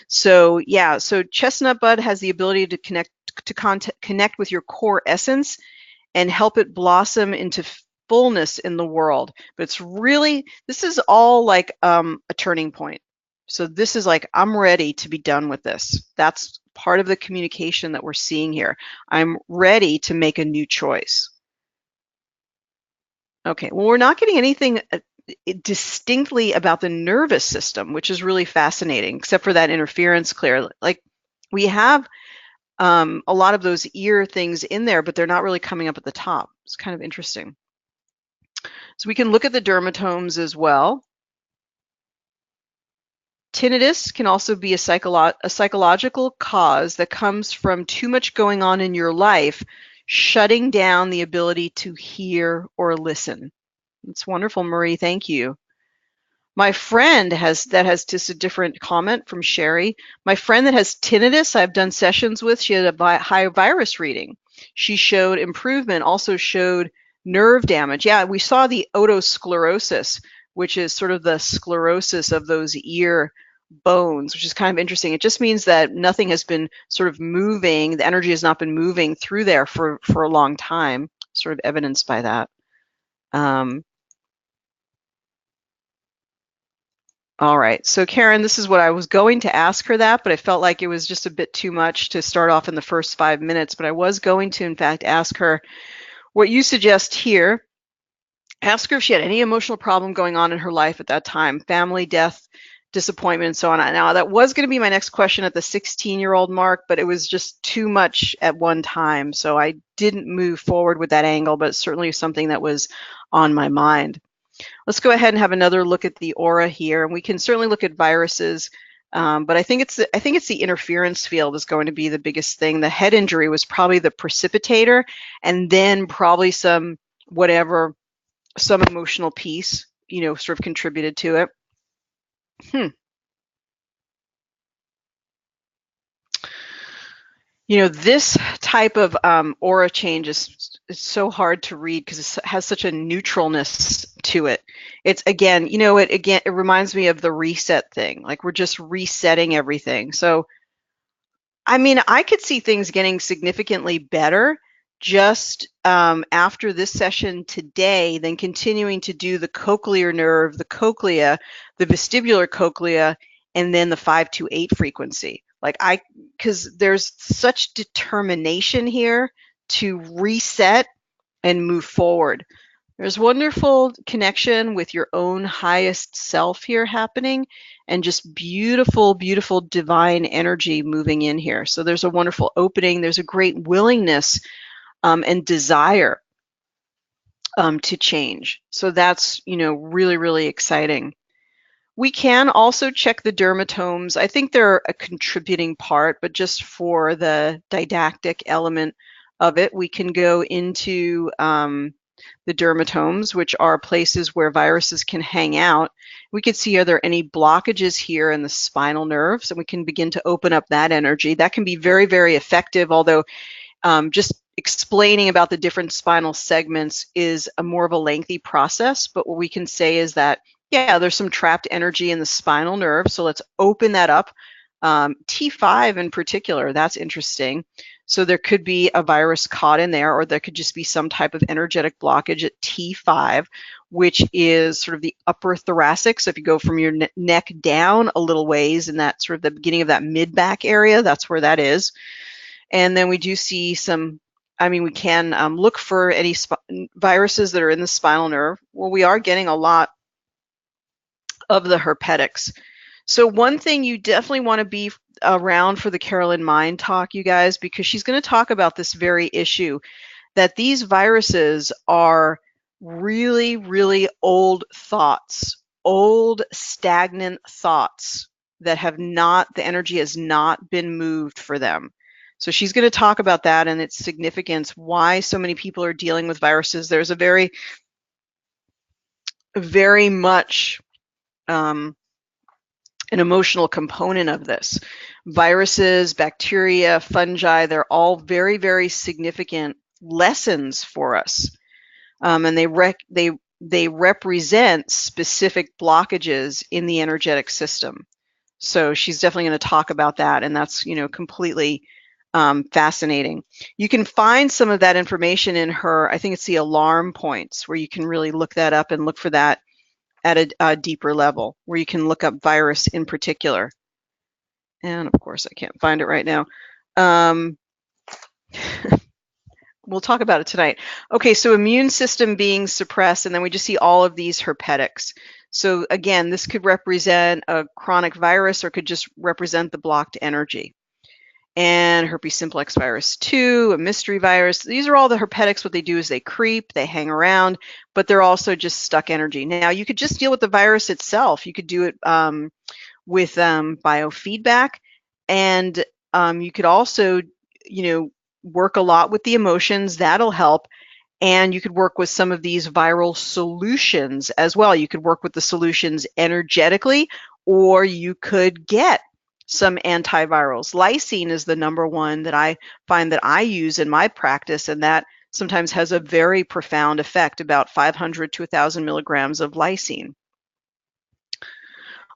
So yeah, so chestnut bud has the ability to connect with your core essence and help it blossom into fullness in the world. But this is all like a turning point. So this is like, I'm ready to be done with this. That's part of the communication that we're seeing here. I'm ready to make a new choice. Okay, well, we're not getting anything distinctly about the nervous system, which is really fascinating, except for that interference clear. Like we have a lot of those ear things in there, but they're not really coming up at the top. It's kind of interesting. So we can look at the dermatomes as well. Tinnitus can also be a psychological cause that comes from too much going on in your life, shutting down the ability to hear or listen. It's wonderful, Marie. Thank you. My friend has just a different comment from Sherry. My friend that has tinnitus, I've done sessions with, she had a high virus reading. She showed improvement, also showed nerve damage. Yeah, we saw the otosclerosis, which is sort of the sclerosis of those ear bones, which is kind of interesting. It just means that nothing has been sort of moving, the energy has not been moving through there for a long time, sort of evidenced by that. All right, so Karen, this is what I was going to ask her that, but I felt like it was just a bit too much to start off in the first 5 minutes, but I was going to, in fact, ask her what you suggest here. Ask her if she had any emotional problem going on in her life at that time, family, death, disappointment, and so on. Now, that was going to be my next question at the 16-year-old mark, but it was just too much at one time, so I didn't move forward with that angle, but it's certainly something that was on my mind. Let's go ahead and have another look at the aura here, and we can certainly look at viruses, but I think it's the interference field is going to be the biggest thing. The head injury was probably the precipitator, and then probably some emotional piece, sort of contributed to it. This type of aura change is so hard to read because it has such a neutralness to it. It's it reminds me of the reset thing. Like we're just resetting everything. So, I mean, I could see things getting significantly better just after this session today, then continuing to do the cochlear nerve, the cochlea, the vestibular cochlea, and then the 528 frequency. Because there's such determination here to reset and move forward. There's wonderful connection with your own highest self here happening, and just beautiful, beautiful divine energy moving in here. So there's a wonderful opening. There's a great willingness and desire to change. So that's, really, really exciting. We can also check the dermatomes. I think they're a contributing part, but just for the didactic element of it, we can go into the dermatomes, which are places where viruses can hang out. We can see, are there any blockages here in the spinal nerves? And we can begin to open up that energy. That can be very, very effective, although just explaining about the different spinal segments is more of a lengthy process. But what we can say is that, yeah, there's some trapped energy in the spinal nerve. So let's open that up. T5 in particular, that's interesting. So there could be a virus caught in there, or there could just be some type of energetic blockage at T5, which is sort of the upper thoracic. So if you go from your neck down a little ways in that sort of the beginning of that mid-back area, that's where that is. And then we do see we can look for any viruses that are in the spinal nerve. Well, we are getting a lot of the herpetics. So one thing you definitely want to be around for the Carolyn Mind talk, you guys, because she's going to talk about this very issue, that these viruses are really, really old thoughts, old stagnant thoughts that the energy has not been moved for them. So she's going to talk about that and its significance, why so many people are dealing with viruses. There's a very, very much an emotional component of this. Viruses, bacteria, fungi, they're all very, very significant lessons for us. And they represent specific blockages in the energetic system. So she's definitely going to talk about that, and that's completely fascinating. You can find some of that information in her, I think it's the alarm points, where you can really look that up and look for that at a deeper level, where you can look up virus in particular. And of course, I can't find it right now. We'll talk about it tonight. Okay, so immune system being suppressed, and then we just see all of these herpetics. So again, this could represent a chronic virus or could just represent the blocked energy. And herpes simplex virus 2, a mystery virus. These are all the herpetics. What they do is they creep, they hang around, but they're also just stuck energy. Now, you could just deal with the virus itself. You could do it with biofeedback. And you could also, work a lot with the emotions. That'll help. And you could work with some of these viral solutions as well. You could work with the solutions energetically, or you could get some antivirals. Lysine is the number one that I find that I use in my practice, and that sometimes has a very profound effect, about 500 to 1,000 milligrams of lysine.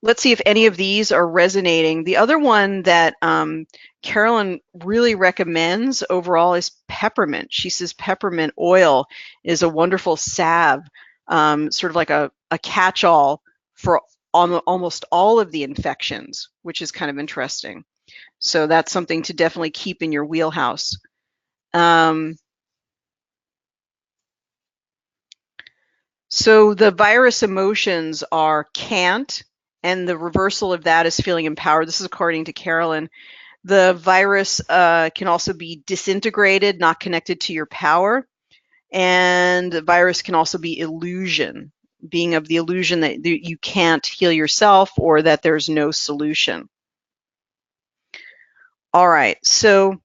Let's see if any of these are resonating. The other one that Carolyn really recommends overall is peppermint. She says peppermint oil is a wonderful salve, sort of like a catch-all for almost all of the infections, which is kind of interesting. So that's something to definitely keep in your wheelhouse. So the virus emotions are can't, and the reversal of that is feeling empowered. This is according to Carolyn. The virus can also be disintegrated, not connected to your power. And the virus can also be illusion, being of the illusion that you can't heal yourself or that there's no solution. All right, so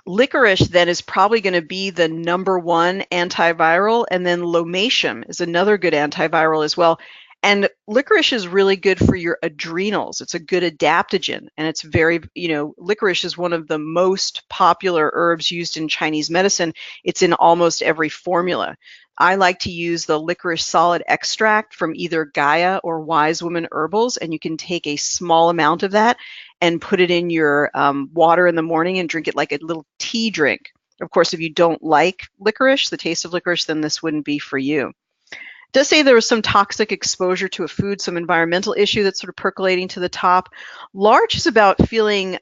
licorice then is probably going to be the number one antiviral, and then lomatium is another good antiviral as well. And licorice is really good for your adrenals. It's a good adaptogen, and it's very, licorice is one of the most popular herbs used in Chinese medicine. It's in almost every formula. I like to use the licorice solid extract from either Gaia or Wise Woman Herbals, and you can take a small amount of that and put it in your water in the morning and drink it like a little tea drink. Of course, if you don't like licorice, the taste of licorice, then this wouldn't be for you. It does say there was some toxic exposure to a food, some environmental issue that's sort of percolating to the top. Larch is about feeling,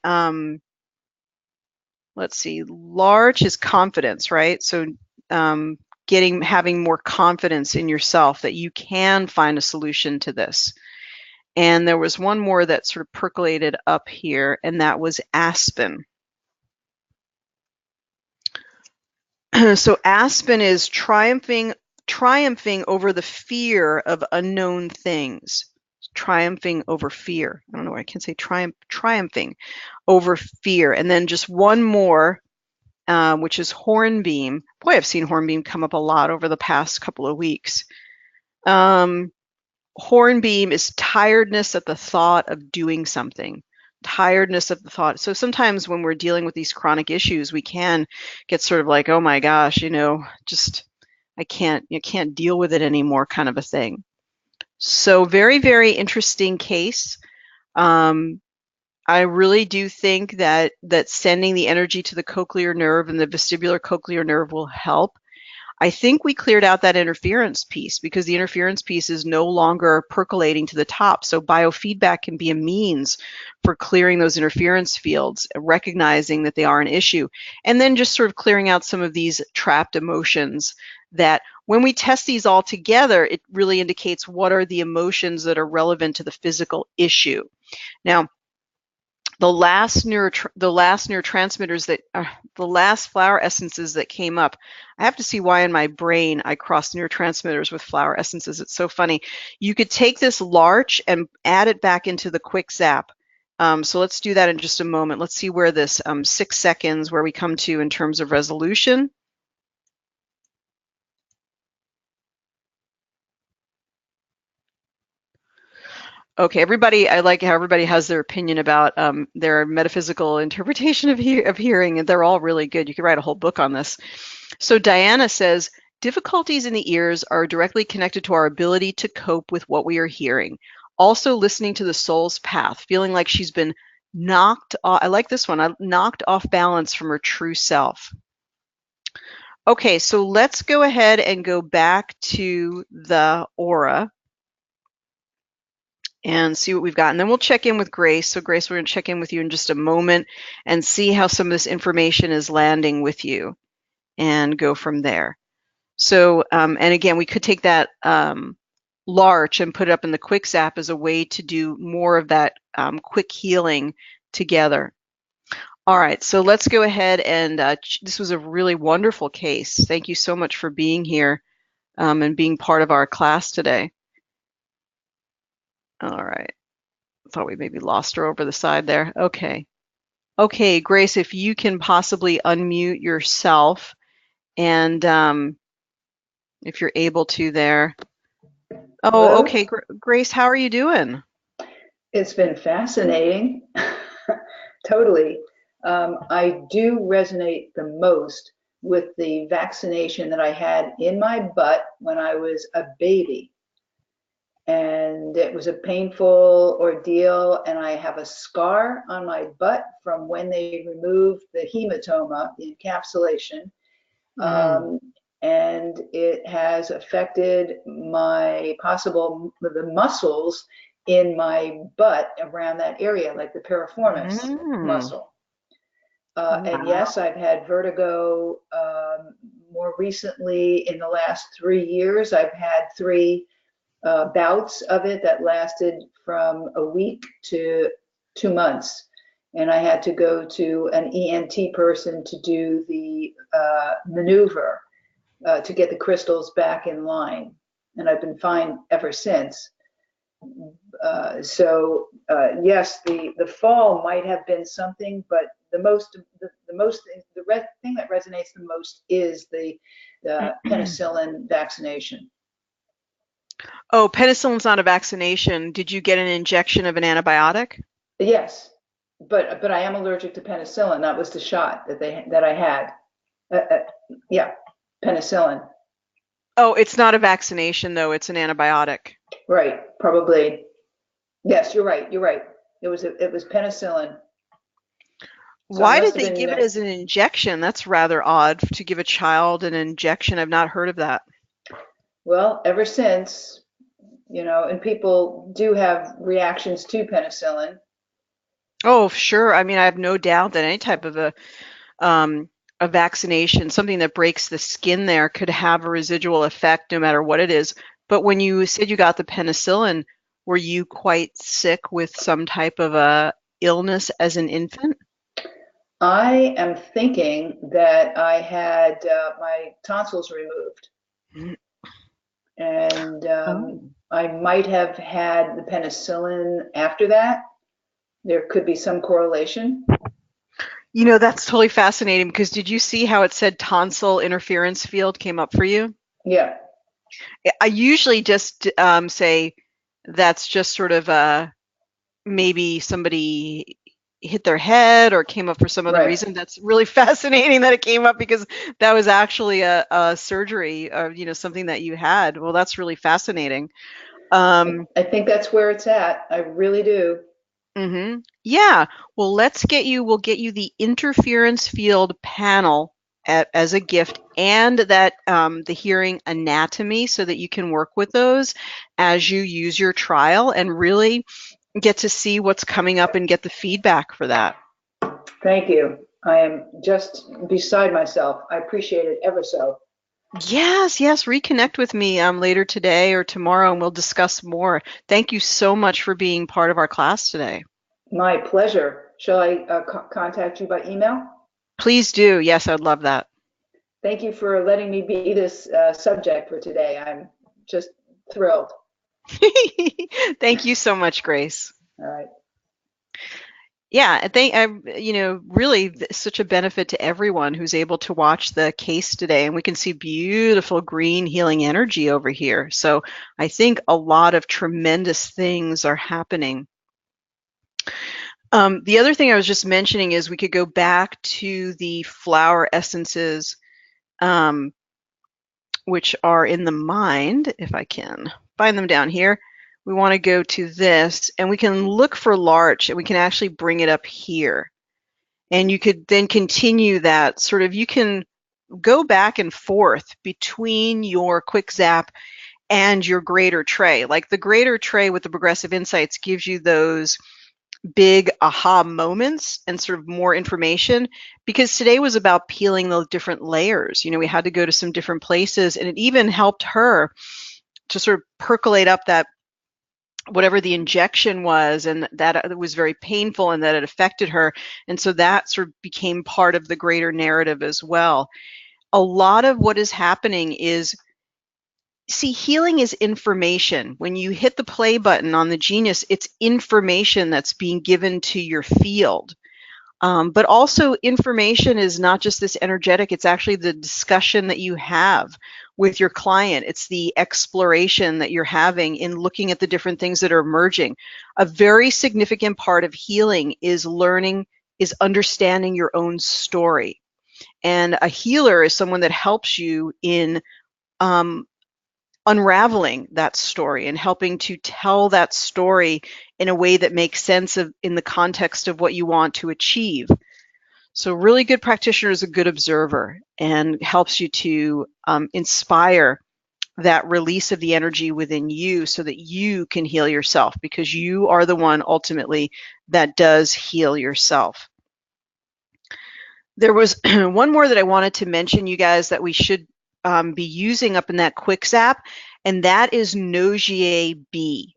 let's see, larch is confidence, right? So having more confidence in yourself that you can find a solution to this. And there was one more that sort of percolated up here, and that was aspen. So aspen is triumphing over the fear of unknown things. Triumphing over fear. I don't know why I can't say triumphing over fear. And then just one more, which is hornbeam. Boy, I've seen hornbeam come up a lot over the past couple of weeks. Hornbeam is tiredness at the thought of doing something. Tiredness of the thought. So sometimes when we're dealing with these chronic issues, we can get sort of like, oh my gosh, just I can't deal with it anymore, kind of a thing. So very, very interesting case. I really do think that sending the energy to the cochlear nerve and the vestibular cochlear nerve will help. I think we cleared out that interference piece because the interference piece is no longer percolating to the top. So biofeedback can be a means for clearing those interference fields, recognizing that they are an issue, and then just sort of clearing out some of these trapped emotions that when we test these all together, it really indicates what are the emotions that are relevant to the physical issue. Now, the last neurotransmitters that the last flower essences that came up, I have to see why in my brain I crossed neurotransmitters with flower essences. It's so funny. You could take this larch and add it back into the quick zap. So let's do that in just a moment. Let's see where this 6 seconds where we come to in terms of resolution. Okay, everybody, I like how everybody has their opinion about their metaphysical interpretation of hearing, and they're all really good. You could write a whole book on this. So Diana says, difficulties in the ears are directly connected to our ability to cope with what we are hearing. Also listening to the soul's path, feeling like she's been knocked off, I like this one, knocked off balance from her true self. Okay, so let's go ahead and go back to the aura and see what we've got. And then we'll check in with Grace. So Grace, we're going to check in with you in just a moment and see how some of this information is landing with you and go from there. So, and again, we could take that larch and put it up in the quick zap as a way to do more of that quick healing together. All right, so let's go ahead and this was a really wonderful case. Thank you so much for being here and being part of our class today. All right. thought we maybe lost her over the side there. Okay. Okay, Grace, if you can possibly unmute yourself and if you're able to there. Oh, Hello? okay. Grace, how are you doing? It's been fascinating. Totally. I do resonate the most with the vaccination that I had in my butt when I was a baby. And it was a painful ordeal. And I have a scar on my butt from when they removed the hematoma, the encapsulation. Mm. And it has affected the muscles in my butt around that area, like the piriformis Mm. muscle. And Wow. yes, I've had vertigo more recently in the last 3 years. I've had three bouts of it that lasted from a week to 2 months. And I had to go to an ENT person to do the maneuver to get the crystals back in line. And I've been fine ever since. Yes, the fall might have been something, but the thing that resonates the most is the penicillin vaccination. Oh, penicillin's not a vaccination. Did you get an injection of an antibiotic? Yes, but I am allergic to penicillin. That was the shot that I had. Uh, yeah, penicillin. Oh, it's not a vaccination though. It's an antibiotic. Right, probably. Yes, you're right. You're right. It was penicillin. So I Why must did have they been give it as an injection? That's rather odd to give a child an injection. I've not heard of that. well ever since, and people do have reactions to penicillin. Oh, sure. I mean, I have no doubt that any type of a vaccination, something that breaks the skin there, could have a residual effect no matter what it is. But when you said you got the penicillin, were you quite sick with some type of a illness as an infant? I am thinking that I had my tonsils removed, Mm. and Oh. I might have had the penicillin after that. There could be some correlation. You know, that's totally fascinating because did you see how it said tonsil interference field came up for you? Yeah, I usually just say that's just sort of maybe somebody hit their head or came up for some other right. reason. That's really fascinating that it came up because that was actually a surgery or something that you had. Well, that's really fascinating. I, Um, I think that's where it's at. I really do. yeah. Well, we'll get you the interference field panel as a gift and that the hearing anatomy so that you can work with those as you use your trial and really get to see what's coming up and get the feedback for that. Thank you. I am just beside myself. I appreciate it ever so. Yes, yes, reconnect with me later today or tomorrow and we'll discuss more. Thank you so much for being part of our class today. My pleasure. Shall I contact you by email? Please do. Yes, I'd love that. Thank you for letting me be this subject for today. I'm just thrilled. Thank you so much, Grace. All right. Yeah, really such a benefit to everyone who's able to watch the case today. And we can see beautiful green healing energy over here. So I think a lot of tremendous things are happening. The other thing I was just mentioning is we could go back to the flower essences, um, which are in the mind, if I can find them down here. We want to go to this, and we can look for larch, and we can actually bring it up here. And you could then continue that sort of, you can go back and forth between your quick zap and your greater tray. Like the greater tray with the progressive insights gives you those big aha moments and sort of more information because today was about peeling the different layers. You know, we had to go to some different places and it even helped her to sort of percolate up that whatever the injection was and that it was very painful and that it affected her. And so that sort of became part of the greater narrative as well. A lot of what is happening is see, healing is information. When you hit the play button on the Genius, it's information that's being given to your field. But also information is not just this energetic, it's actually the discussion that you have with your client. It's the exploration that you're having in looking at the different things that are emerging. A very significant part of healing is understanding your own story. And a healer is someone that helps you in unraveling that story and helping to tell that story in a way that makes sense in the context of what you want to achieve. So a really good practitioner is a good observer and helps you to inspire that release of the energy within you so that you can heal yourself, because you are the one ultimately that does heal yourself. There was one more that I wanted to mention, you guys, that we should be using up in that quick zap, and that is Nogier B.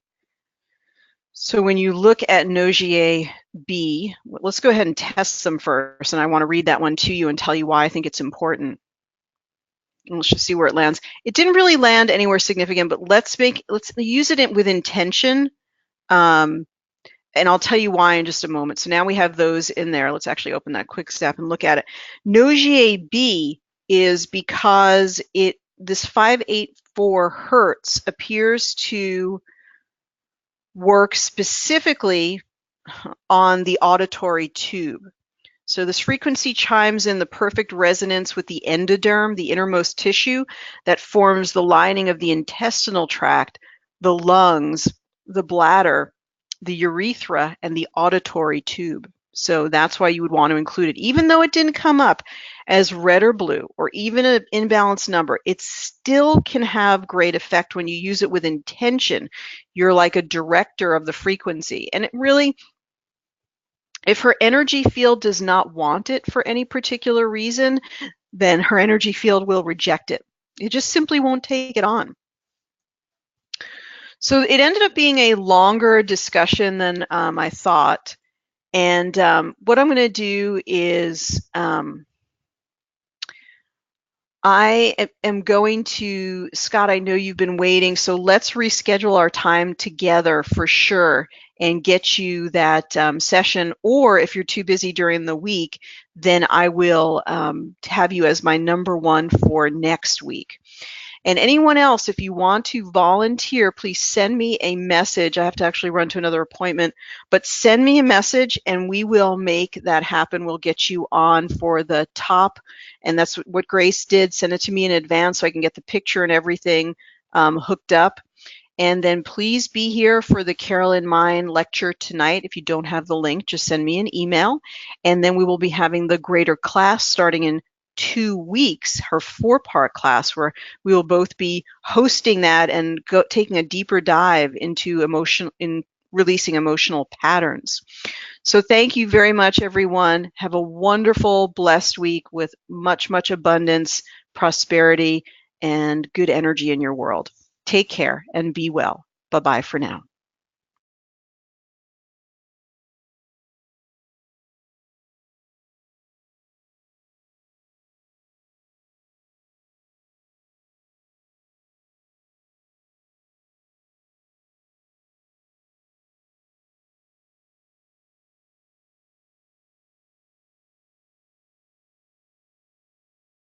So when you look at Nogier B, let's go ahead and test them first, and I want to read that one to you and tell you why I think it's important. Let's just see where it lands. It didn't really land anywhere significant, but let's use it with intention, and I'll tell you why in just a moment. So now we have those in there. Let's actually open that quick step and look at it. Nogier B is because this 584 hertz appears to work specifically on the auditory tube. So this frequency chimes in the perfect resonance with the endoderm, the innermost tissue that forms the lining of the intestinal tract, the lungs, the bladder, the urethra, and the auditory tube. So that's why you would want to include it. Even though it didn't come up as red or blue or even an imbalanced number, it still can have great effect when you use it with intention. You're like a director of the frequency. And it really, if her energy field does not want it for any particular reason, then her energy field will reject it. It just simply won't take it on. So it ended up being a longer discussion than I thought. And what I'm going to do is I am going to, Scott, I know you've been waiting, so let's reschedule our time together for sure and get you that session. Or if you're too busy during the week, then I will have you as my #1 for next week. And anyone else, if you want to volunteer, please send me a message. I have to actually run to another appointment, but send me a message and we will make that happen. We'll get you on for the top. And that's what Grace did. Send it to me in advance so I can get the picture and everything hooked up. And then please be here for the Carolyn Mine lecture tonight. If you don't have the link, just send me an email. And then we will be having the greater class starting in 2 weeks, her 4-part class, where we will both be hosting that and taking a deeper dive into releasing emotional patterns. So thank you very much, everyone. Have a wonderful, blessed week with much, much abundance, prosperity, and good energy in your world. Take care and be well. Bye-bye for now.